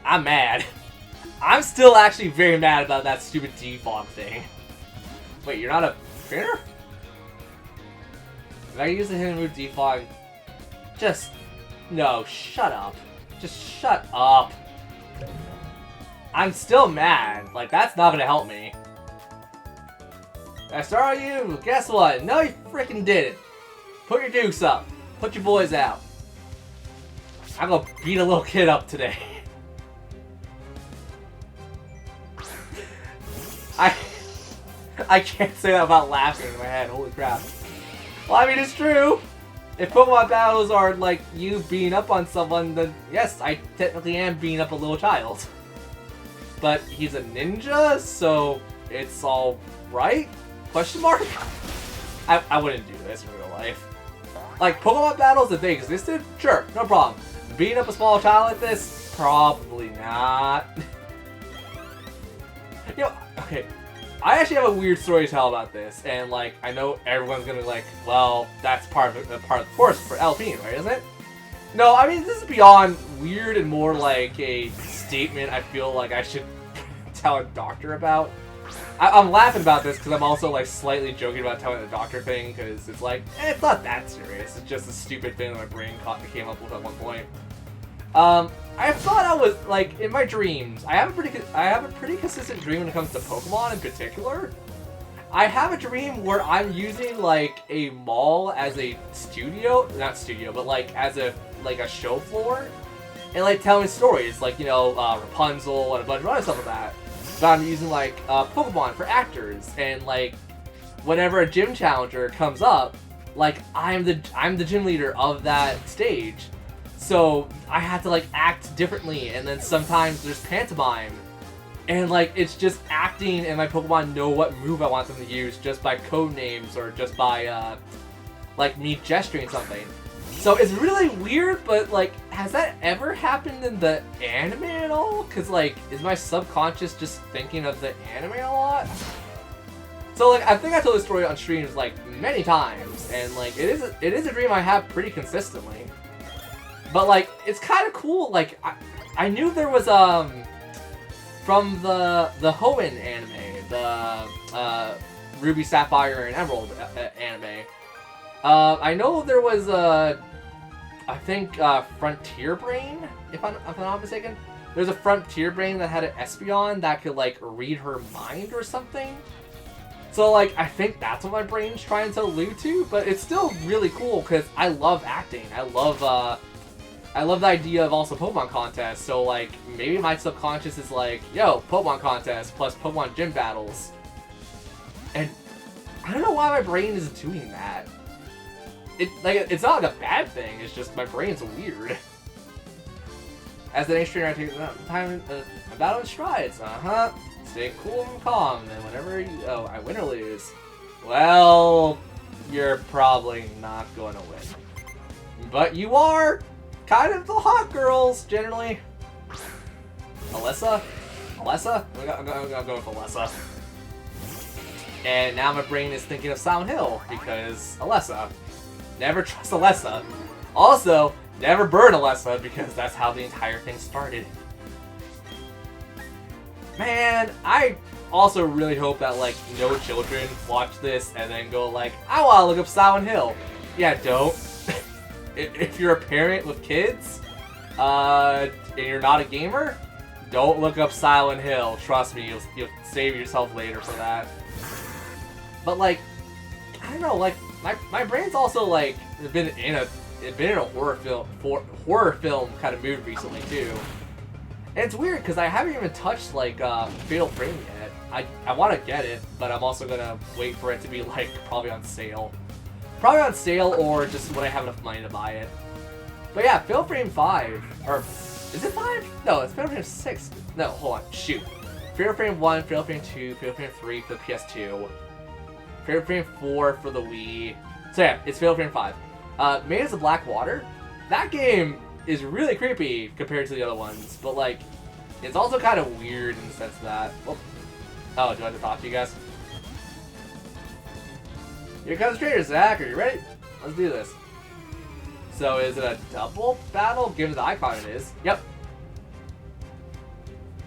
I'm mad. I'm still actually very mad about that stupid defog thing. Wait, you're not a trainer? If I use the hidden move defog, just... No, shut up. Just shut up. I'm still mad. Like, that's not gonna help me. I start on you. Guess what? No, you freaking didn't. Put your dukes up. Put your boys out. I'm gonna beat a little kid up today. I can't say that without laughing in my head. Holy crap. Well, I mean, it's true. If Pokemon battles are like you beating up on someone, then yes, I technically am beating up a little child. But he's a ninja, so it's all right? Question mark? I wouldn't do this in real life. Like, Pokemon battles, if they existed, sure, no problem. Beating up a small child like this, probably not. You know, okay, I actually have a weird story to tell about this, and like, I know everyone's gonna be like, well, that's part of the course for Alpine, right, isn't it? No, I mean, this is beyond weird and more like a statement I feel like I should tell a doctor about. I'm laughing about this because I'm also like slightly joking about telling the doctor thing, because it's like, it's not that serious. It's just a stupid thing that my brain came up with at one point. I thought I was like in my dreams. I have a pretty consistent dream when it comes to Pokemon in particular. I have a dream where I'm using like a mall as a studio, not studio, but like as a show floor, and like telling stories, like, you know, Rapunzel and a bunch of other stuff like that. But I'm using like Pokemon for actors, and like whenever a gym challenger comes up, like I'm the gym leader of that stage. So I have to like act differently, and then sometimes there's pantomime, and like it's just acting, and my Pokemon know what move I want them to use just by code names or just by like me gesturing something. So it's really weird, but like, has that ever happened in the anime at all? Cause like, is my subconscious just thinking of the anime a lot? So like, I think I told this story on streams like many times, and like it is a dream I have pretty consistently. But like, it's kind of cool. Like, I knew there was from the Hoenn anime, the Ruby, Sapphire, and Emerald anime. I know there was I think Frontier Brain, if I'm not mistaken. There's a Frontier Brain that had an Espeon that could like read her mind or something. So like, I think that's what my brain's trying to allude to, but it's still really cool because I love acting. I love the idea of also Pokemon contests. So like, maybe my subconscious is like, yo, Pokemon contest plus Pokemon gym battles. And I don't know why my brain is doing that. It's not like a bad thing, it's just my brain's weird. As the next trainer, I take time my battle in strides. Stay cool and calm, and whenever I win or lose. Well, you're probably not going to win. But you are kind of the hot girls, generally. Alyssa? I'm gonna go with Alyssa. And now my brain is thinking of Silent Hill, because Alyssa. Never trust Alyssa. Also, never burn Alyssa, because that's how the entire thing started. Man, I also really hope that, like, no children watch this and then go like, I want to look up Silent Hill. Yeah, don't. If you're a parent with kids, and you're not a gamer, don't look up Silent Hill. Trust me, you'll save yourself later for that. But, like, I don't know, like, my brain's also like been in a horror film kind of mood recently too, and it's weird because I haven't even touched like Fatal Frame yet. I want to get it, but I'm also gonna wait for it to be like probably on sale or just when I have enough money to buy it. But yeah, Fatal Frame 5, or is it 5? No, it's Fatal Frame 6. No, hold on, shoot. Fatal Frame 1, Fatal Frame 2, Fatal Frame 3 for the PS2. Fatal Frame 4 for the Wii. So yeah, it's Fatal Frame 5. Maze of Black Water. That game is really creepy compared to the other ones, but like, it's also kind of weird in the sense that... Oh, do I have to talk to you guys? Here comes Trader Zach, are you ready? Let's do this. So is it a double battle? Given the icon it is. Yep.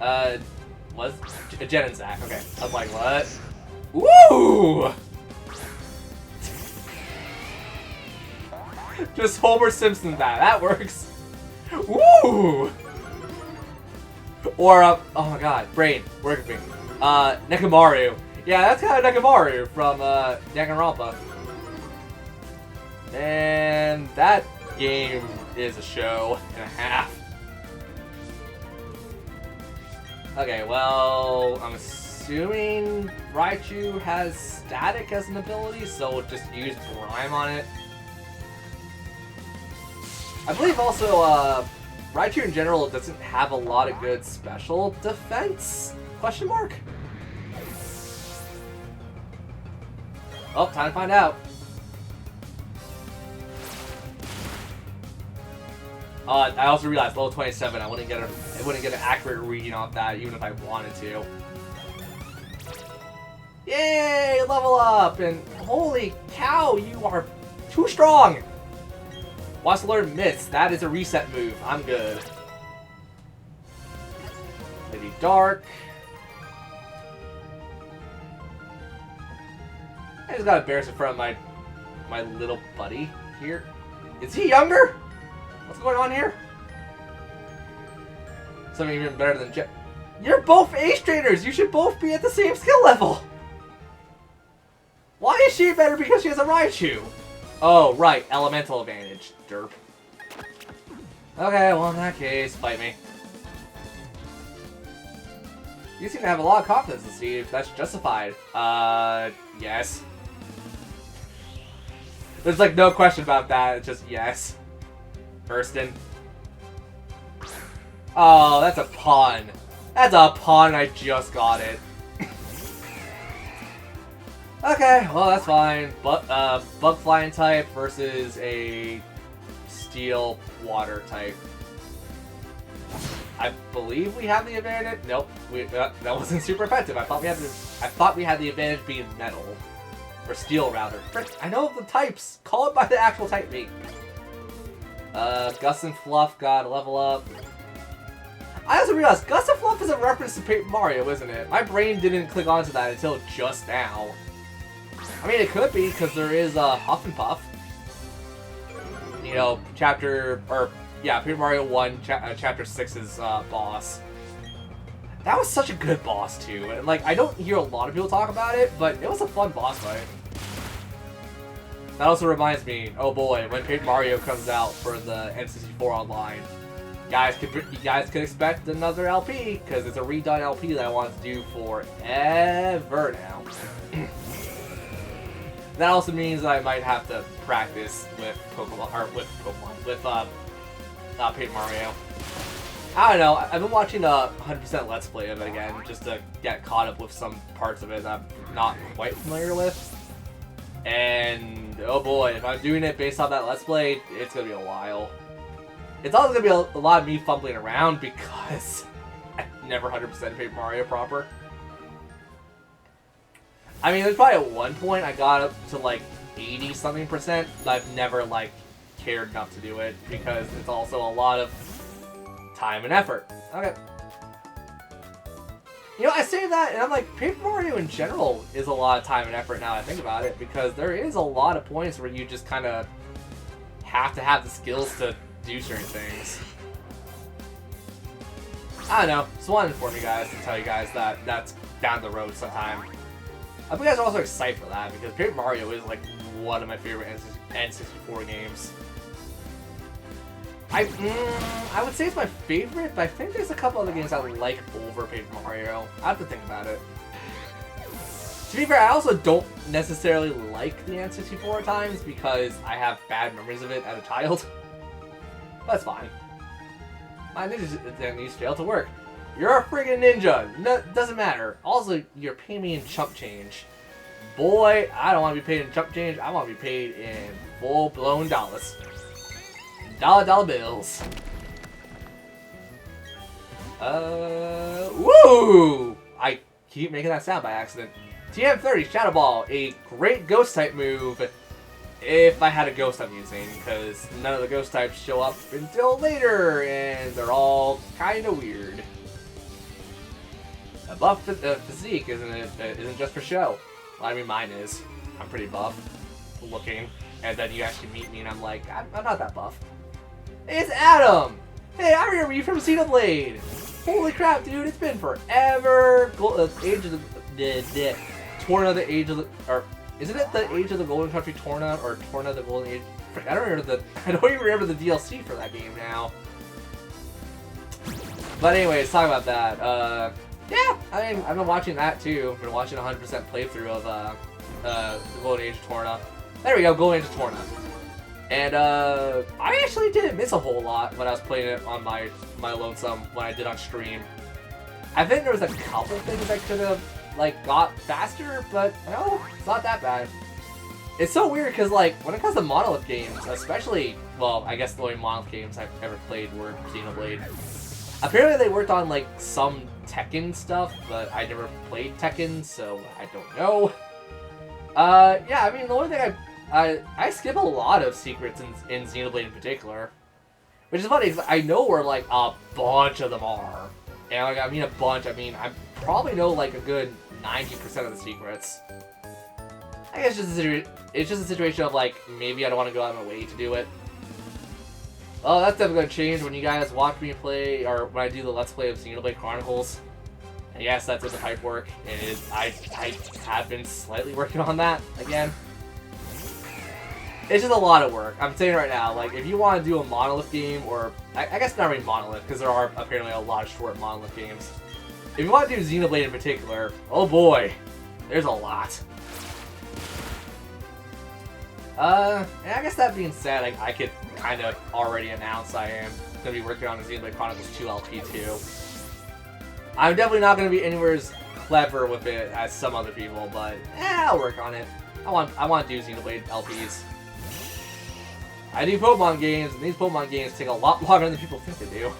Was Jen and Zach? Okay, I was like, what? Woo! Just Homer Simpson that works. Woo! Or oh my God, brain working for me. Nekomaru. Yeah, that's kind of Nekomaru from Danganronpa. And that game is a show and a half. Okay, well, I'm assuming Raichu has static as an ability, so we'll just use Brime on it. I believe also, Raichu in general doesn't have a lot of good special defense? Question mark? Oh, time to find out. I also realized level 27. I wouldn't get an accurate reading off that, even if I wanted to. Yay! Level up! And holy cow, you are too strong! Wants to learn Myths. That is a reset move. I'm good. Maybe Dark. I just got embarrassed in front of my little buddy here. Is he younger? What's going on here? Something even better than Jet. You're both Ace Trainers! You should both be at the same skill level! Why is she better because she has a Raichu? Oh, right. Elemental advantage. Derp. Okay, well in that case, fight me. You seem to have a lot of confidence to see if that's justified. Yes. There's like no question about that, it's just yes. Hurston. Oh, that's a pawn. That's a pawn, I just got it. Okay, well that's fine. But bug flying type versus a steel water type. I believe we have the advantage. Nope, that wasn't super effective. I thought we had the advantage being metal or steel rather. Frick, I know the types. Call it by the actual type name. Gus and Fluff got a level up. I also realized Gus and Fluff is a reference to Paper Mario, isn't it? My brain didn't click onto that until just now. I mean, it could be, because there is Huff and Puff. You know, Paper Mario 1, Chapter 6's boss. That was such a good boss, too. And, like, I don't hear a lot of people talk about it, but it was a fun boss fight. That also reminds me, oh boy, when Paper Mario comes out for the N64 Online, you guys could expect another LP, because it's a redone LP that I want to do forever now. That also means that I might have to practice with Paper Mario. I don't know, I've been watching 100% Let's Play of it again, just to get caught up with some parts of it that I'm not quite familiar with. And, oh boy, if I'm doing it based on that Let's Play, it's gonna be a while. It's also gonna be a lot of me fumbling around because I never 100% Paper Mario proper. I mean, there's probably at one point I got up to like 80-something%, but I've never like cared enough to do it because it's also a lot of time and effort. Okay. You know, I say that and I'm like, Paper Mario in general is a lot of time and effort now I think about it, because there is a lot of points where you just kind of have to have the skills to do certain things. I don't know, just wanted to inform you guys and tell you guys that that's down the road sometime. I hope you guys are also excited for that, because Paper Mario is like one of my favorite N64 games. I would say it's my favorite, but I think there's a couple other games I like over Paper Mario. I have to think about it. To be fair, I also don't necessarily like the N64 at times because I have bad memories of it as a child. That's fine. My ninja needs failed to work. You're a friggin' ninja. No, doesn't matter. Also, you're paying me in chump change. Boy, I don't want to be paid in chump change. I want to be paid in full-blown dollars. Dollar bills. Woo! I keep making that sound by accident. TM30 Shadow Ball, a great ghost type move if I had a ghost I'm using, because none of the ghost types show up until later, and they're all kind of weird. A buff physique isn't just for show. Well, I mean, mine is. I'm pretty buff looking, and then you actually meet me, and I'm like, I'm not that buff. Hey, it's Adam. Hey, I remember you from Xenoblade. Holy crap, dude! It's been forever. Age of the Torna, the Age of the, or isn't it the Age of the Golden Country Torna or Torna the Golden Age? I don't even remember the DLC for that game now. But anyways, talk about that. Yeah, I mean, I've been watching that too. I've been watching 100% playthrough of the Golden Age of Torna. There we go, Golden Age of Torna. And I actually didn't miss a whole lot when I was playing it on my lonesome when I did on stream. I think there was a couple things I could have like got faster, but no, it's not that bad. It's so weird because like when it comes to Monolith games, especially, well, I guess the only Monolith games I've ever played were Xenoblade. Apparently they worked on like some Tekken stuff, but I never played Tekken, so I don't know. Yeah, I mean the only thing I skip a lot of secrets in Xenoblade in particular, which is funny because I know where like a bunch of them are, and like, I mean a bunch. I mean I probably know like a good 90% of the secrets. I guess it's just a situation of like maybe I don't want to go out of my way to do it. Well, that's definitely gonna change when you guys watch me play, or when I do the Let's Play of Xenoblade Chronicles. And yes, that's in the pipe work. I have been slightly working on that again. It's just a lot of work. I'm saying right now, like, if you want to do a Monolith game, or I guess not really Monolith, because there are apparently a lot of short Monolith games. If you want to do Xenoblade in particular, oh boy, there's a lot. And I guess that being said, I could kind of already announce I am going to be working on the Xenoblade Chronicles 2 LP too. I'm definitely not going to be anywhere as clever with it as some other people, but I'll work on it. I want to do Xenoblade LPs. I do Pokemon games, and these Pokemon games take a lot longer than people think they do.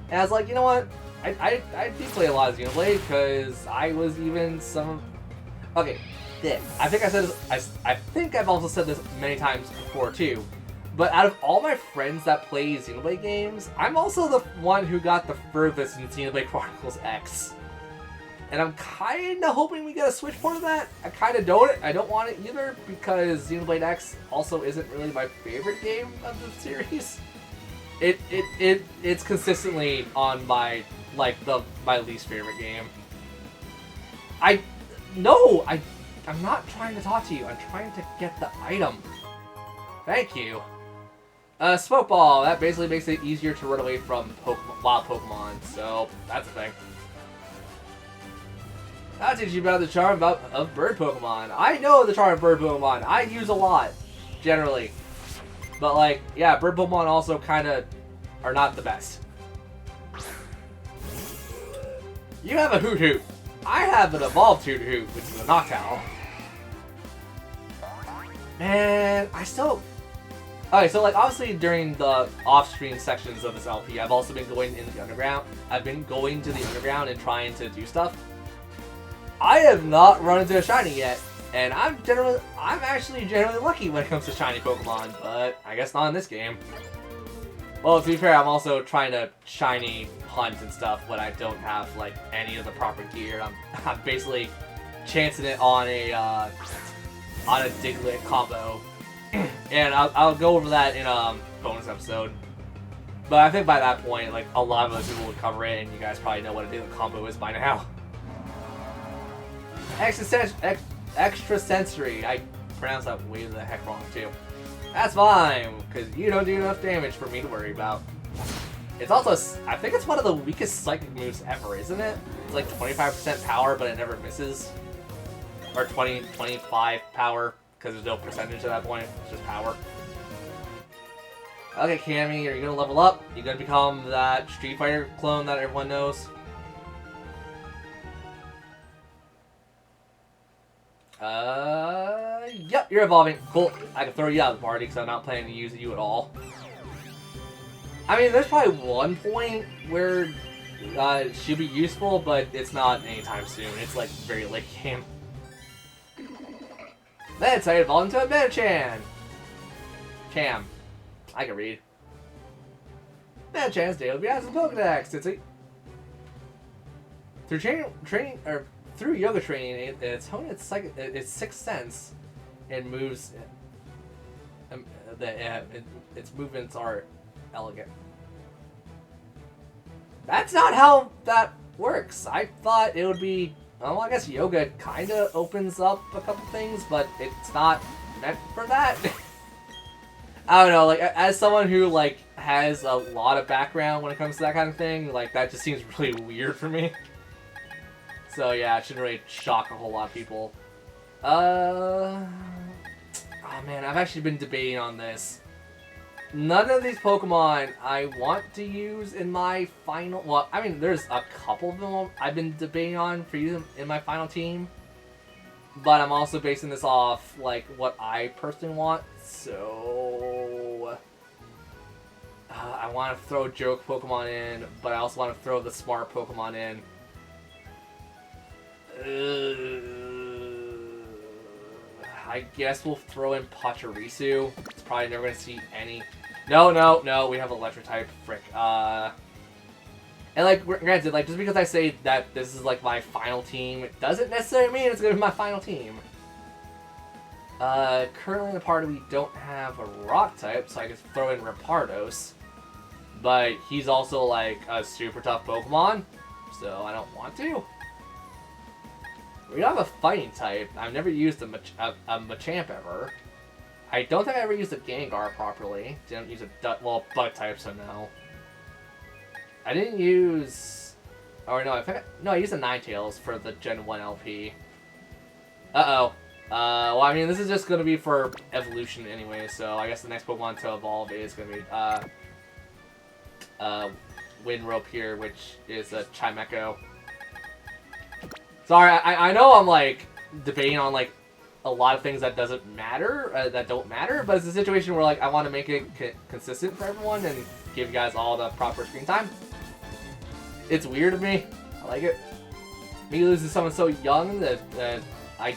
And I was like, you know what? I do play a lot of Xenoblade because I was even some. Okay, this. I think I've also said this many times before too. But out of all my friends that play Xenoblade games, I'm also the one who got the furthest in Xenoblade Chronicles X. And I'm kind of hoping we get a Switch port of that. I kind of don't. I don't want it either because Xenoblade X also isn't really my favorite game of the series. It's consistently on my my least favorite game. I'm not trying to talk to you. I'm trying to get the item. Thank you. Smoke Ball. That basically makes it easier to run away from wild Pokemon. So that's a thing. I'll teach you about the charm of bird Pokemon. I know the charm of bird Pokemon. I use a lot, generally. But like, yeah, bird Pokemon also kind of are not the best. You have a Hoot Hoot. I have an evolved Hoot Hoot, which is a Noctowl. Man, I still... Okay, so like obviously during the off-screen sections of this LP, I've also been going in the underground. I've been going to the underground and trying to do stuff. I have not run into a shiny yet, and I'm actually generally lucky when it comes to shiny Pokemon, but I guess not in this game. Well, to be fair, I'm also trying to shiny hunt and stuff when I don't have like any of the proper gear. I'm basically chancing it on a Diglett combo, and I'll go over that in a bonus episode. But I think by that point, like a lot of other people would cover it, and you guys probably know what a Diglett combo is by now. Extrasensory. I pronounced that way the heck wrong too. That's fine, because you don't do enough damage for me to worry about. It's also, I think it's one of the weakest psychic moves ever, isn't it? It's like 25% power, but it never misses. Or 25 power, because there's no percentage at that point. It's just power. Okay, Cammy, are you going to level up? You going to become that Street Fighter clone that everyone knows? Yep, you're evolving. Cool. I can throw you out of the party because I'm not planning to use you at all. I mean, there's probably one point where she'll be useful, but it's not anytime soon. It's like very late game. Then I evolved into a Medicham. Cham. I can read. Medicham's daily has a Pokedex. To through training or through yoga training, it's honed its sixth sense and moves. Its movements are elegant. That's not how that works. I thought it would be. Well, I guess yoga kind of opens up a couple things, but it's not meant for that. I don't know, like, as someone who, like, has a lot of background when it comes to that kind of thing, like, that just seems really weird for me. So, yeah, it shouldn't really shock a whole lot of people. Oh, man, I've actually been debating on this. None of these Pokemon I want to use in my final... Well, I mean, there's a couple of them I've been debating on for using in my final team. But I'm also basing this off, like, what I personally want. So... I want to throw joke Pokemon in, but I also want to throw the smart Pokemon in. I guess we'll throw in Pachirisu. It's probably never going to see any... No, we have Electric type. Frick. And, like, granted, like, just because I say that this is, like, my final team, it doesn't necessarily mean it's going to be my final team. Currently in the party, we don't have a Rock type, so I can throw in Rapardos. But he's also, like, a super tough Pokemon, so I don't want to. We don't have a Fighting type. I've never used a Machamp ever. I don't think I ever used a Gengar properly. Didn't use a Bug type, so no. I didn't use... Or no, I used a Ninetales for the Gen 1 LP. Uh-oh. Well, I mean, this is just going to be for evolution anyway, so I guess the next Pokemon to evolve is going to be, Windrope here, which is a Chimecho. Sorry, I know I'm, like, debating on, like, a lot of things that don't matter, but it's a situation where, like, I want to make it consistent for everyone and give you guys all the proper screen time. It's weird of me. I like it. Me losing someone so young that I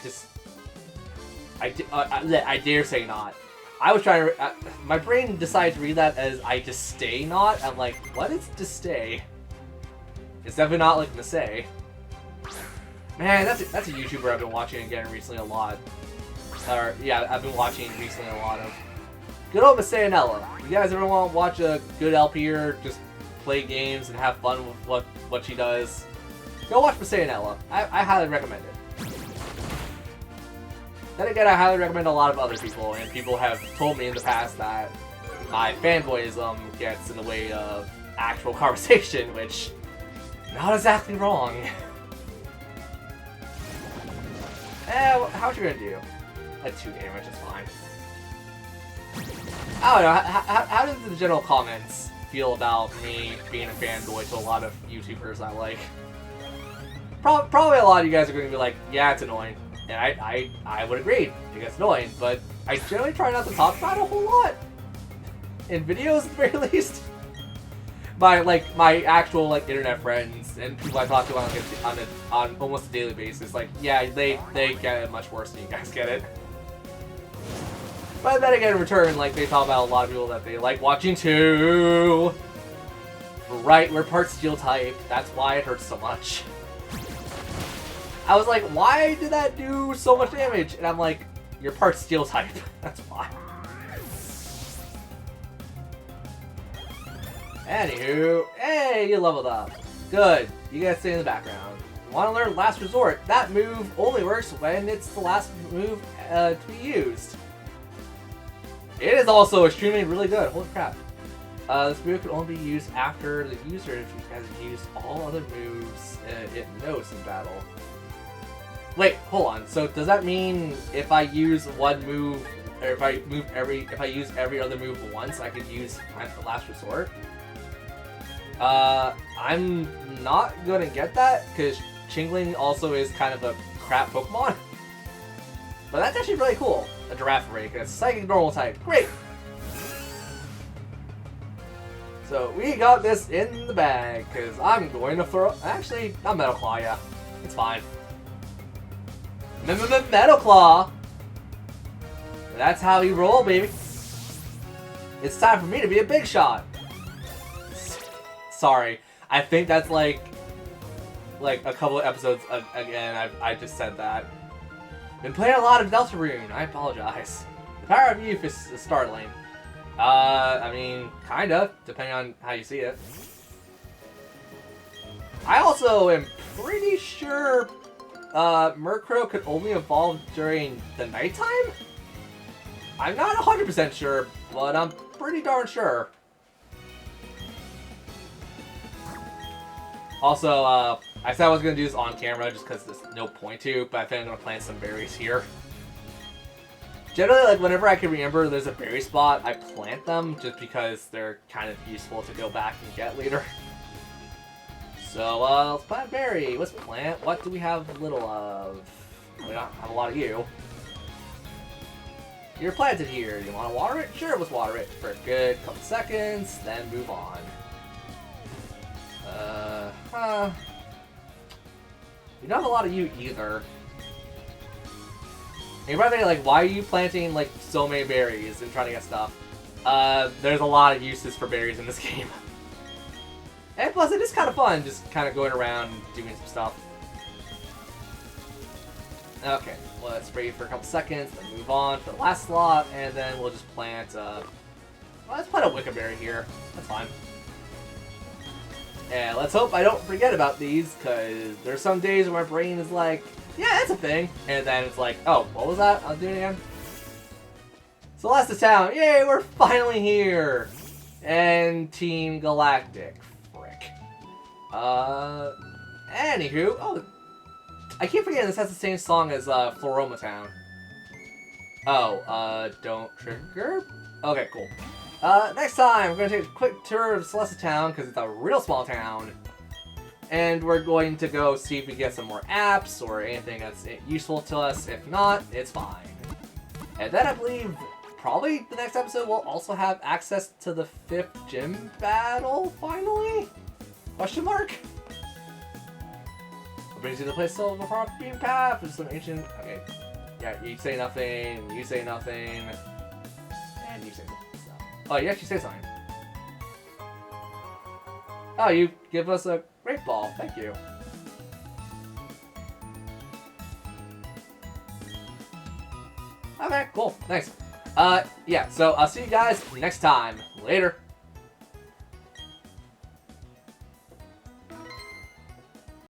dare say not. I was trying to... my brain decided to read that as I just stay not. I'm like, what is to stay? It's definitely not like to say. Man, that's a YouTuber I've been watching again recently a lot. Or, yeah, I've been watching recently a lot of. Good old Masayanella. You guys ever want to watch a good LPer just play games and have fun with what she does? Go watch Masayanella. I highly recommend it. Then again, I highly recommend a lot of other people, and people have told me in the past that my fanboyism gets in the way of actual conversation, which not exactly wrong. How's you gonna do? At 2 damage, it's fine. I don't know, how do the general comments feel about me being a fanboy to a lot of YouTubers I like? Probably a lot of you guys are gonna be like, yeah, it's annoying. And I would agree, it gets annoying, but I generally try not to talk about it a whole lot. In videos, at the very least. My actual, like, internet friends and people I talk to on almost a daily basis, like, yeah, they get it much worse than you guys get it. But then again, in return, like, they talk about a lot of people that they like watching too. Right, we're part Steel type. That's why it hurts so much. I was like, why did that do so much damage? And I'm like, you're part Steel type. That's why. Anywho, hey, you leveled up. Good. You guys stay in the background. Want to learn Last Resort? That move only works when it's the last move to be used. It is also extremely really good. Holy crap. This move can only be used after the user has used all other moves it knows in battle. Wait, hold on. So does that mean if I use one move, or if I use every other move once, I could use the Last Resort? I'm not gonna get that, because Chingling also is kind of a crap Pokemon. But that's actually really cool. A Girafarig, a Psychic Normal type. Great! So we got this in the bag, because I'm going to throw... Actually, I'll Metal Claw ya. It's fine. Metal Claw! That's how you roll, baby. It's time for me to be a big shot. Sorry. I think that's like... like a couple of episodes again, I just said that. Been playing a lot of Deltarune. I apologize. The power of youth is startling. I mean, kinda, depending on how you see it. I also am pretty sure Murkrow could only evolve during the nighttime? I'm not 100% sure, but I'm pretty darn sure. Also, I said I was going to do this on camera just because there's no point to, but I think I'm going to plant some berries here. Generally, like, whenever I can remember there's a berry spot, I plant them just because they're kind of useful to go back and get later. So, let's plant a berry. Let's plant. What do we have little of? We don't have a lot of you. You're planted here. You want to water it? Sure, let's water it for a good couple seconds, then move on. We don't have a lot of you either. And you're probably like, why are you planting like so many berries and trying to get stuff? There's a lot of uses for berries in this game. And plus, it is kind of fun, just kind of going around doing some stuff. Okay, let's wait for a couple seconds, then move on for the last slot, and then we'll just plant, well, let's plant a Wiccaberry here. That's fine. And let's hope I don't forget about these, because there's some days where my brain is like, yeah, that's a thing. And then it's like, oh, what was that? I was doing it again? Celesta Town, yay, we're finally here! And Team Galactic. Anywho, oh, I keep forgetting this has the same song as Floroma Town. Oh, don't trigger? Okay, cool. Next time, we're gonna take a quick tour of Celesta Town, because it's a real small town. And we're going to go see if we get some more apps, or anything that's useful to us. If not, it's fine. And then I believe, probably the next episode will also have access to the 5th gym battle, finally? Question mark? What brings you to the place still before off the beaten path? There's some ancient... Okay. Yeah, you say nothing, you say nothing, and you say something. So. Oh, you actually say something. Oh, you give us a great ball. Thank you. Okay, cool. Thanks. Yeah, so I'll see you guys next time. Later.